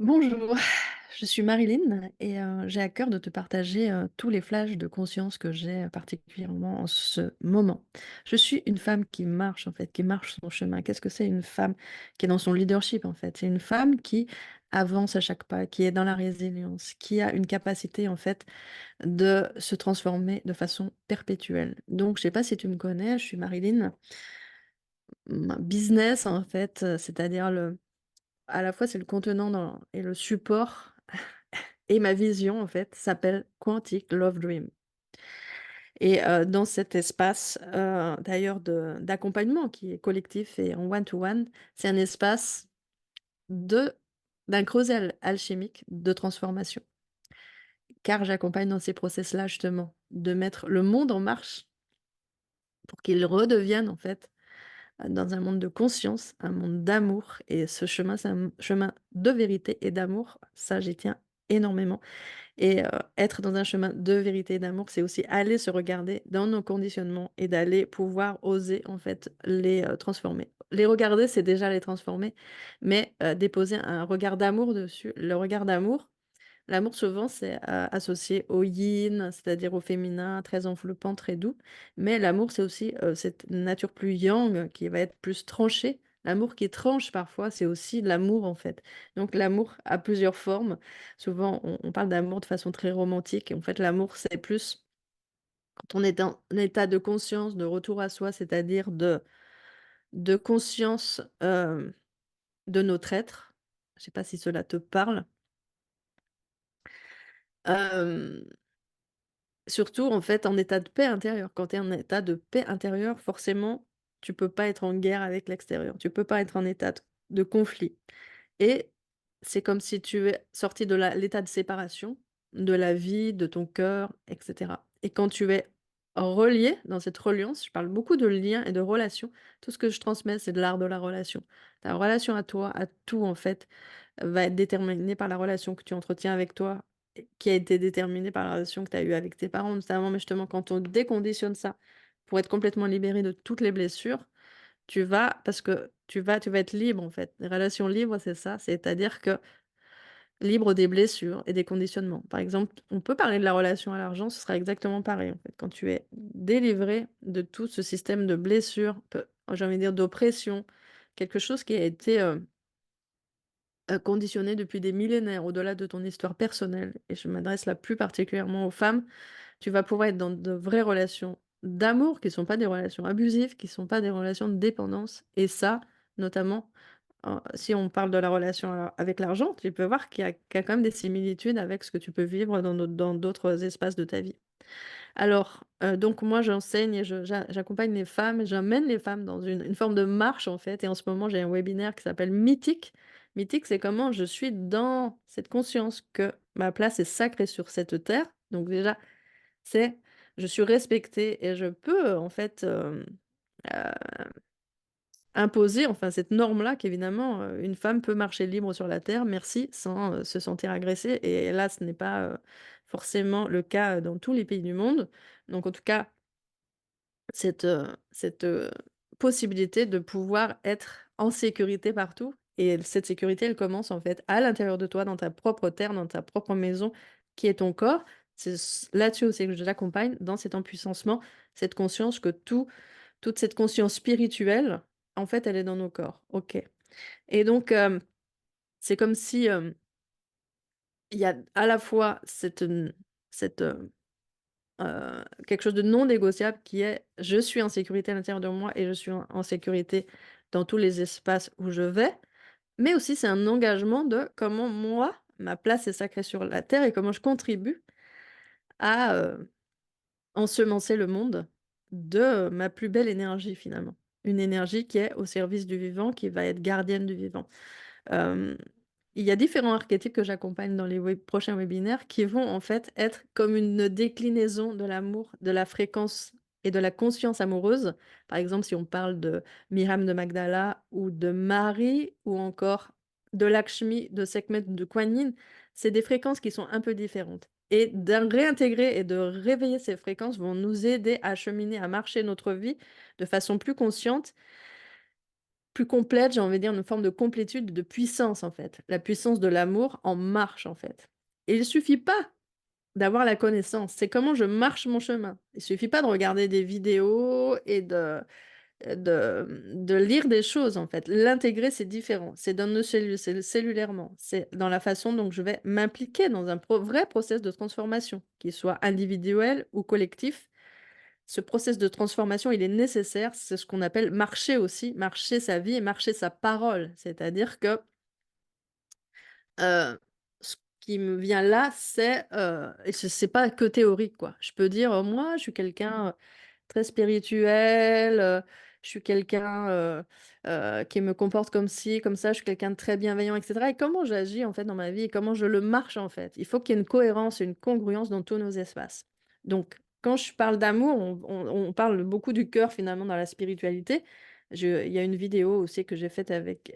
Bonjour, je suis Marilyn et j'ai à cœur de te partager, tous les flashs de conscience que j'ai, particulièrement en ce moment. Je suis une femme qui marche, en fait, qui marche son chemin. Qu'est-ce que c'est une femme qui est dans son leadership, en fait? C'est une femme qui avance à chaque pas, qui est dans la résilience, qui a une capacité, en fait, de se transformer de façon perpétuelle. Donc je sais pas si tu me connais, je suis Marilyn. Business, en fait, c'est-à-dire le à la fois, c'est le contenant et le support et ma vision, en fait, s'appelle Quantic Love Dream. Et dans cet espace, d'ailleurs d'accompagnement qui est collectif et en one to one, c'est un espace de d'un creuset alchimique de transformation. Car j'accompagne dans ces process-là, justement, de mettre le monde en marche pour qu'il redevienne, en fait, dans un monde de conscience, un monde d'amour. Et ce chemin, c'est un chemin de vérité et d'amour. Ça, j'y tiens énormément. Et être dans un chemin de vérité et d'amour, c'est aussi aller se regarder dans nos conditionnements et d'aller pouvoir oser, en fait, les, transformer. Les regarder, c'est déjà les transformer, mais déposer un regard d'amour dessus. Le regard d'amour, l'amour souvent c'est, associé au yin, c'est-à-dire au féminin, très enveloppant, très doux, mais l'amour c'est aussi, cette nature plus yang qui va être plus tranchée. L'amour qui tranche parfois, c'est aussi de l'amour en fait. Donc l'amour a plusieurs formes. Souvent on parle d'amour de façon très romantique et en fait l'amour c'est plus quand on est dans un état de conscience, de retour à soi, c'est-à-dire de conscience, de notre être. Je sais pas si cela te parle? Hem Surtout, en fait, en état de paix intérieure. Quand tu es en état de paix intérieure, forcément, tu peux pas être en guerre avec l'extérieur. Tu peux pas être en état de conflit et c'est comme si tu es sorti de l'état de séparation, de la vie, de ton cœur et cetera et quand tu es relié dans cette reliance, je parle beaucoup de liens et de relations. Tout ce que je transmets, c'est de l'art de la relation. Ta relation à toi, à tout, en fait, va être déterminée par la relation que tu entretiens avec toi et qui a été déterminée par la relation que tu as eue avec tes parents notamment. Mais justement, quand on déconditionne ça pour être complètement libéré de toutes les blessures, tu vas parce que tu vas être libre, en fait. Les relations libres, c'est ça, c'est-à-dire que libre des blessures et des conditionnements. Par exemple, on peut parler de la relation à l'argent, ce sera exactement pareil, en fait. Quand tu es délivré de tout ce système de blessures, j'ai envie de dire d'oppression, quelque chose qui a été, conditionné depuis des millénaires, au-delà de ton histoire personnelle et je m'adresse là plus particulièrement aux femmes, tu vas pouvoir être dans de vraies relations d'amour qui sont pas des relations abusives, qui sont pas des relations de dépendance et ça, notamment, si on parle de la relation avec l'argent, tu peux voir qu'il y a quand même des similitudes avec ce que tu peux vivre dans d'autres espaces de ta vie. Alors, donc moi j'enseigne et j'accompagne les femmes, j'emmène les femmes dans une forme de marche en fait et en ce moment j'ai un webinaire qui s'appelle Mythique. Mythique, c'est comment je suis dans cette conscience que ma place est sacrée sur cette terre. Donc déjà, c'est je suis respectée et je peux en fait, imposer enfin cette norme-là qu'évidemment, une femme peut marcher libre sur la terre, merci, sans, se sentir agressée et là ce n'est pas, forcément le cas, dans tous les pays du monde. Donc en tout cas, cette possibilité de pouvoir être en sécurité partout et cette sécurité, elle commence en fait à l'intérieur de toi, dans ta propre terre, dans ta propre maison qui est ton corps. C'est là-dessus aussi que je l'accompagne, dans cet empuissancement, cette conscience que toute cette conscience spirituelle, en fait, elle est dans nos corps. OK et donc c'est comme si, il y a à la fois cette, quelque chose de non négociable qui est: «Je suis en sécurité à l'intérieur de moi et je suis en sécurité dans tous les espaces où je vais». Mais aussi c'est un engagement de comment moi, ma place est sacrée sur la terre et comment je contribue à, ensemencer le monde de ma plus belle énergie finalement. Une énergie qui est au service du vivant, qui va être gardienne du vivant. Hem, il y a différents archétypes que j'accompagne dans les prochains webinaires qui vont en fait être comme une déclinaison de l'amour, de la fréquence et de la conscience amoureuse. Par exemple, si on parle de Myriam de Magdala ou de Marie ou encore de Lakshmi, de Sekhmet, de Kuan Yin, c'est des fréquences qui sont un peu différentes et de réintégrer et de réveiller ces fréquences vont nous aider à cheminer, à marcher notre vie de façon plus consciente plus complète, j'ai envie de dire une forme de complétude, de puissance, en fait. La puissance de l'amour en marche, en fait. Et il suffit pas d'avoir la connaissance, c'est comment je marche mon chemin. Il suffit pas de regarder des vidéos et de lire des choses, en fait. L'intégrer, c'est différent. C'est dans nos cellules, c'est cellulairement. C'est dans la façon dont je vais m'impliquer dans un vrai process de transformation, qu'il soit individuel ou collectif. Ce process de transformation, il est nécessaire. C'est ce qu'on appelle marcher aussi, marcher sa vie et marcher sa parole. C'est-à-dire que ce qui me vient là, c'est, et c'est pas que théorique, quoi. Je peux dire: «Moi, je suis quelqu'un, très spirituel, je suis quelqu'un, qui me comporte comme ci, comme ça, je suis quelqu'un de très bienveillant» et cetera et comment j'agis, en fait, dans ma vie et comment je le marche, en fait. Il faut qu'il y ait une cohérence et une congruence dans tous nos espaces. Donc quand je parle d'amour, on parle beaucoup du cœur, finalement, dans la spiritualité. Il y a une vidéo aussi que j'ai faite avec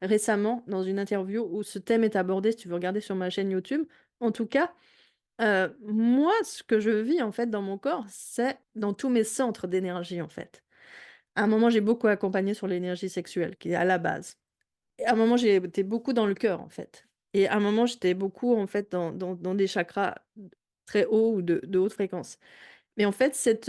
récemment dans une interview où ce thème est abordé, si tu veux regarder sur ma chaîne YouTube. En tout cas, moi, ce que je vis, en fait, dans mon corps, c'est dans tous mes centres d'énergie, en fait. À un moment, j'ai beaucoup accompagné sur l'énergie sexuelle, qui est à la base. Et à un moment, j'ai été beaucoup dans le cœur, en fait. Et à un moment, j'étais beaucoup, en fait, dans des chakras très hauts ou de haute fréquence. Mais en fait, c'est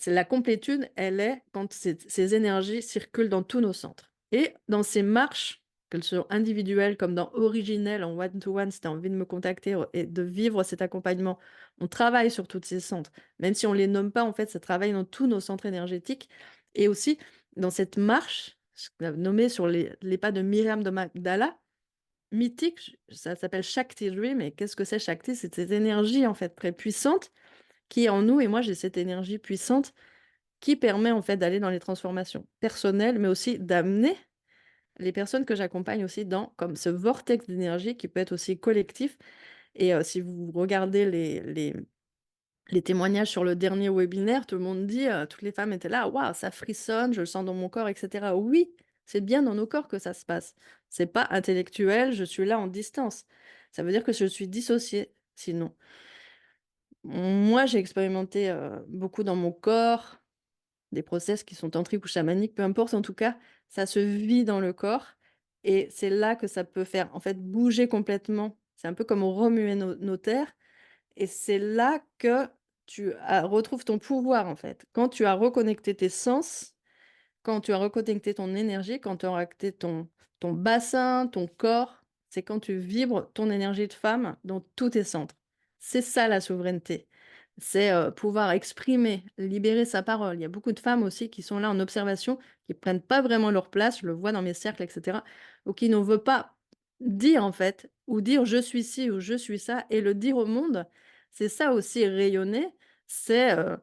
la complétude, elle est quand ces énergies circulent dans tous nos centres. Et dans ces marches, qu'elles soient individuelles comme dans Originel, en one to one, si tu as envie de me contacter et de vivre cet accompagnement, on travaille sur tous ces centres. Même si on ne les nomme pas, en fait, ça travaille dans tous nos centres énergétiques. Et aussi, dans cette marche, ce qu'on a nommé sur les pas de Myriam de Magdala, mythique, ça s'appelle Shakti Dream. Et qu'est-ce que c'est Shakti? C'est cette énergie, en fait, très puissante qui est en nous. Et moi, j'ai cette énergie puissante qui permet en fait d'aller dans les transformations personnelles, mais aussi d'amener les personnes que j'accompagne aussi dans comme ce vortex d'énergie qui peut être aussi collectif. Et si vous regardez les témoignages sur le dernier webinaire, tout le monde dit, toutes les femmes étaient là: «Waouh, ça frissonne, je le sens dans mon corps» et cetera. Oui, c'est bien dans nos corps que ça se passe. C'est pas intellectuel, je suis là en distance. Ça veut dire que je suis dissociée sinon. Moi, j'ai expérimenté, beaucoup dans mon corps, des process qui sont tantriques ou chamaniques, peu importe, en tout cas, ça se vit dans le corps et c'est là que ça peut faire, en fait, bouger complètement. C'est un peu comme remuer nos terres et c'est là que retrouves ton pouvoir, en fait. Quand tu as reconnecté tes sens, quand tu as reconnecté ton énergie, quand tu as reconnecté ton bassin, ton corps, c'est quand tu vibres ton énergie de femme dans tous tes centres. C'est ça la souveraineté. C'est, pouvoir exprimer, libérer sa parole. Il y a beaucoup de femmes aussi qui sont là en observation, qui prennent pas vraiment leur place, je le vois dans mes cercles et cetera, ou qui ne veulent pas dire en fait, ou dire: «Je suis ci» ou «Je suis ça» et le dire au monde. C'est ça aussi rayonner, c'est, heu,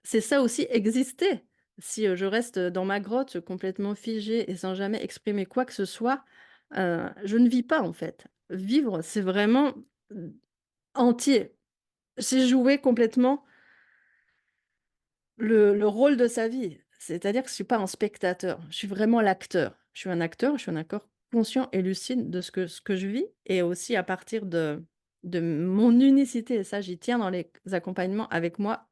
c'est ça aussi exister. Si, je reste, dans ma grotte, complètement figée et sans jamais exprimer quoi que ce soit, je ne vis pas, en fait. Vivre, c'est vraiment, entier. C'est jouer complètement le rôle de sa vie. C'est-à-dire que je suis pas un spectateur, je suis vraiment l'acteur. Je suis un acteur, je suis un acteur conscient et lucide de ce que je vis et aussi à partir de mon unicité et ça, j'y tiens dans les accompagnements avec moi.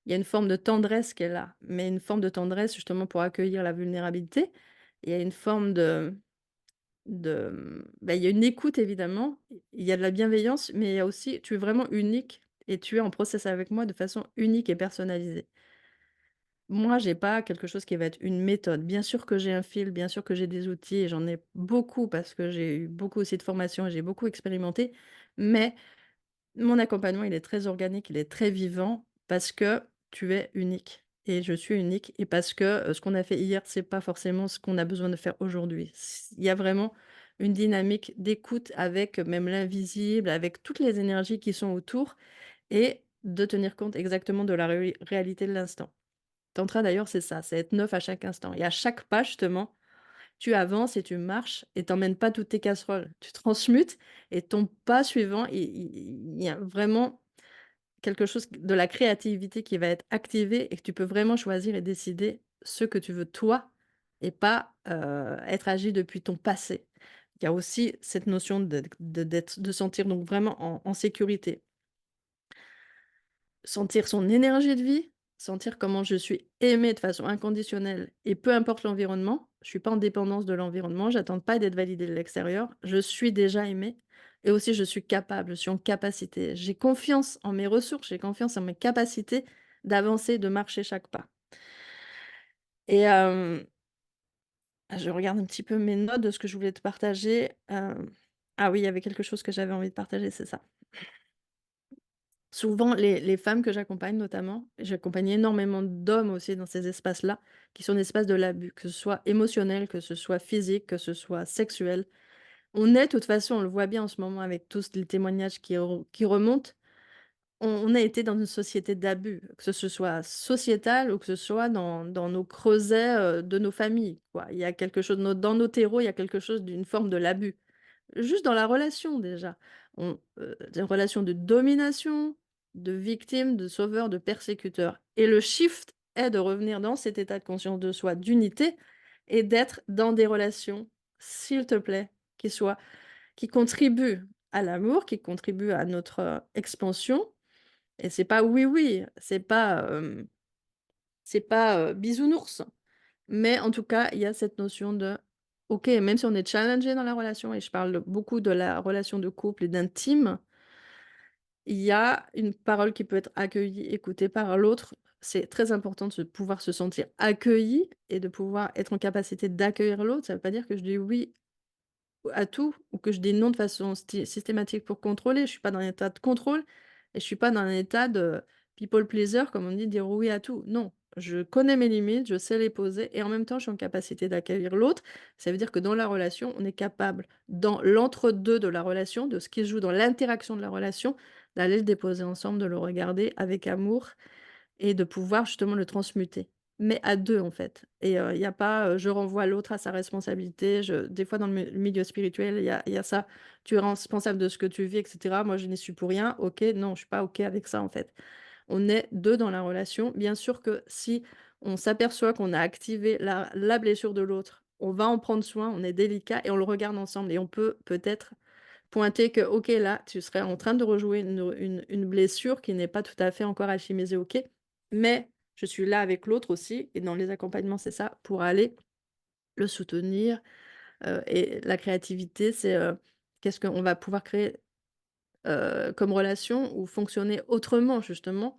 Il y a une forme de tendresse qui est là, mais une forme de tendresse justement pour accueillir la vulnérabilité. Il y a une forme il y a une écoute évidemment, il y a de la bienveillance, mais il y a aussi tu es vraiment unique et tu es en process avec moi de façon unique et personnalisée. Moi, j'ai pas quelque chose qui va être une méthode. Bien sûr que j'ai un fil, bien sûr que j'ai des outils et j'en ai beaucoup parce que j'ai eu beaucoup aussi de formation et j'ai beaucoup expérimenté, mais mon accompagnement, il est très organique, il est très vivant parce que tu es unique et je suis unique et parce que, ce qu'on a fait hier, c'est pas forcément ce qu'on a besoin de faire aujourd'hui. Il y a vraiment une dynamique d'écoute avec même l'invisible, avec toutes les énergies qui sont autour et de tenir compte exactement de la réalité de l'instant. Tantra d'ailleurs, c'est ça, c'est être neuf à chaque instant et à chaque pas justement, tu avances et tu marches et tu pas toutes tes casseroles. Tu transmutes et ton pas suivant, il y a vraiment quelque chose de la créativité qui va être activée et que tu peux vraiment choisir et décider ce que tu veux toi et pas, être agi depuis ton passé. Il y a aussi cette notion de sentir donc vraiment en sécurité. Sentir son énergie de vie, sentir comment je suis aimée de façon inconditionnelle et peu importe l'environnement, je suis pas en dépendance de l'environnement, j'attends pas d'être validée de l'extérieur, je suis déjà aimée et aussi je suis capable, je suis en capacité. J'ai confiance en mes ressources, j'ai confiance en mes capacités d'avancer, de marcher chaque pas et je regarde un petit peu mes notes de ce que je voulais te partager, ah oui, il y avait quelque chose que j'avais envie de partager, c'est ça. Souvent, les femmes que j'accompagne notamment, j'accompagne énormément d'hommes aussi dans ces espaces-là, qui sont des espaces de l'abus, que ce soit émotionnel, que ce soit physique, que ce soit sexuel. On est, de toute façon, on le voit bien en ce moment avec tous les témoignages qui remontent, on a été dans une société d'abus, que ce soit sociétal ou que ce soit dans nos creusets, de nos familles, quoi. Il y a quelque chose dans nos terreaux, il y a quelque chose d'une forme de l'abus. Juste dans la relation déjà. Une relation de domination, de victime, de sauveur, de persécuteur et le shift est de revenir dans cet état de conscience de soi, d'unité et d'être dans des relations, s'il te plaît, qui contribuent à l'amour, qui contribuent à notre, expansion et c'est pas oui, oui, c'est pas, bisounours. Mais en tout cas, il y a cette notion de OK, même si on est challengé dans la relation et je parle beaucoup de la relation de couple et d'intime, il y a une parole qui peut être accueillie, écoutée par l'autre. C'est très important de pouvoir se sentir accueilli et de pouvoir être en capacité d'accueillir l'autre. Ça ne veut pas dire que je dis oui à tout ou que je dis non de façon systématique pour contrôler. Je suis pas dans un état de contrôle et je suis pas dans un état de people pleaser, comme on dit, dire oui à tout. Non, je connais mes limites, je sais les poser et en même temps, je suis en capacité d'accueillir l'autre. Ça veut dire que dans la relation, on est capable, dans l'entre-deux de la relation, de ce qui se joue dans l'interaction de la relation, d'aller le déposer ensemble, de le regarder avec amour et de pouvoir justement le transmuter. Mais à 2 en fait et il y a pas, je renvoie l'autre à sa responsabilité. Je des fois dans le milieu spirituel, il y a ça. Tu es responsable de ce que tu vis et cetera. Moi, je n'y suis pour rien. OK, non, je suis pas OK avec ça en fait. On est 2 dans la relation. Bien sûr que si on s'aperçoit qu'on a activé la blessure de l'autre, on va en prendre soin, on est délicat et on le regarde ensemble et on peut peut-être pointer que: «OK, là, tu serais en train de rejouer une blessure qui n'est pas tout à fait encore alchimisée, OK, mais je suis là avec l'autre aussi» et dans les accompagnements, c'est ça, pour aller le soutenir, et la créativité, c'est, qu'est-ce qu'on va pouvoir créer, comme relation ou fonctionner autrement justement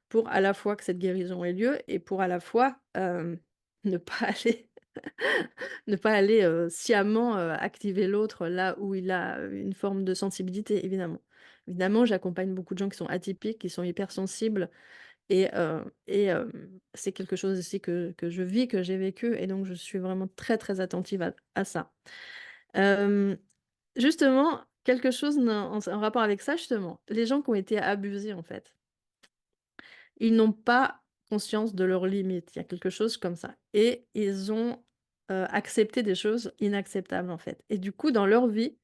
pour à la fois que cette guérison ait lieu et pour à la fois, ne pas aller ne pas aller, sciemment, activer l'autre là où il a, une forme de sensibilité, évidemment. Évidemment, j'accompagne beaucoup de gens qui sont atypiques, qui sont hypersensibles c'est quelque chose aussi que je vis, que j'ai vécu et donc je suis vraiment très, très attentive à ça. Hem, Justement, quelque chose en rapport avec ça, justement, les gens qui ont été abusés, en fait, ils n'ont pas conscience de leurs limites. Il y a quelque chose comme ça et ils ont, accepté des choses inacceptables, en fait et du coup, dans leur vie,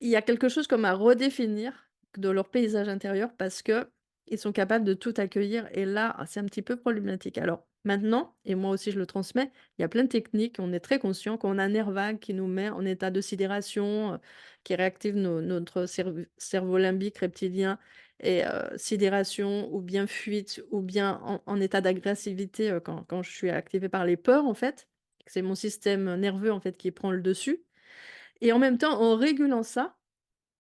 il y a quelque chose comme à redéfinir de leur paysage intérieur parce que ils sont capables de tout accueillir et là, c'est un petit peu problématique. Alors maintenant, et moi aussi je le transmets, il y a plein de techniques, on est très conscient qu'on a un nerf vague qui nous met en état de sidération, qui réactive notre cerveau limbique reptilien et sidération ou bien fuite ou bien en état d'agressivité, quand je suis activée par les peurs en fait. C'est mon système nerveux en fait qui prend le dessus et en même temps, en régulant ça,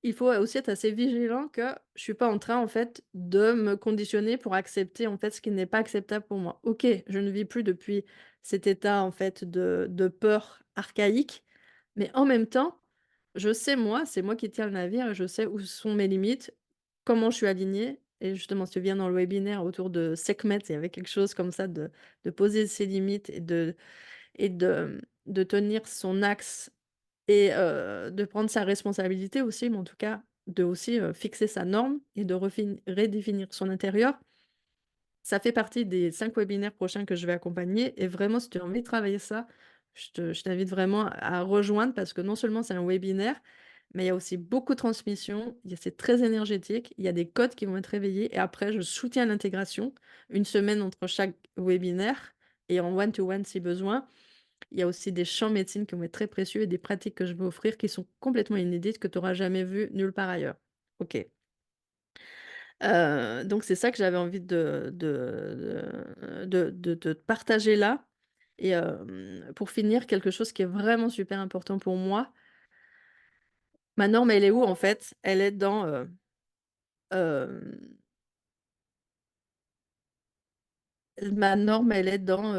il faut aussi être assez vigilant que je suis pas en train, en fait, de me conditionner pour accepter, en fait, ce qui n'est pas acceptable pour moi. OK, je ne vis plus depuis cet état, en fait, de peur archaïque, mais en même temps, je sais moi, c'est moi qui tiens le navire et je sais où sont mes limites, comment je suis alignée et justement, si tu viens dans le webinaire autour de Sekhmet, il y avait quelque chose comme ça de poser ses limites et de tenir son axe et de prendre sa responsabilité aussi, mais en tout cas, de aussi, fixer sa norme et de redéfinir son intérieur. Ça fait partie des 5 webinaires prochains que je vais accompagner et vraiment si tu as envie de travailler ça, je t'invite vraiment à rejoindre parce que non seulement c'est un webinaire, mais il y a aussi beaucoup de transmission, c'est très énergétique, il y a des codes qui vont être réveillés et après je soutiens l'intégration, une semaine entre chaque webinaire et en one to one si besoin. Il y a aussi des champs médecine qui vont être très précieux et des pratiques que je vais offrir qui sont complètement inédites, que tu auras jamais vues nulle part ailleurs. OK. Donc c'est ça que j'avais envie de te partager là et pour finir, quelque chose qui est vraiment super important pour moi. Ma norme, elle est où en fait? Elle est dans, hem, ma norme, elle est dans,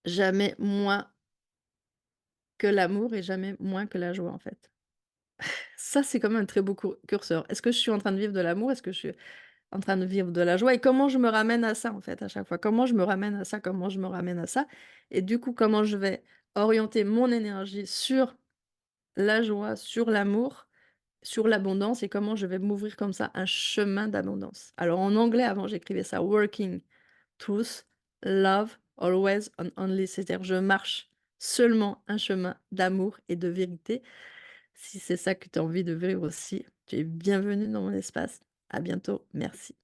jamais moins que l'amour et jamais moins que la joie, en fait. Ça, c'est quand même un très beau curseur. Est-ce que je suis en train de vivre de l'amour? Est-ce que je suis en train de vivre de la joie? Et comment je me ramène à ça, en fait, à chaque fois? Comment je me ramène à ça? Comment je me ramène à ça? Et du coup, comment je vais orienter mon énergie sur la joie, sur l'amour, sur l'abondance et comment je vais m'ouvrir comme ça un chemin d'abondance. Alors en anglais, avant, j'écrivais ça working truth, love, always and only. C'est-à-dire je marche seulement un chemin d'amour et de vérité. Si c'est ça que tu as envie de vivre aussi, tu es bienvenue dans mon espace. À bientôt. Merci.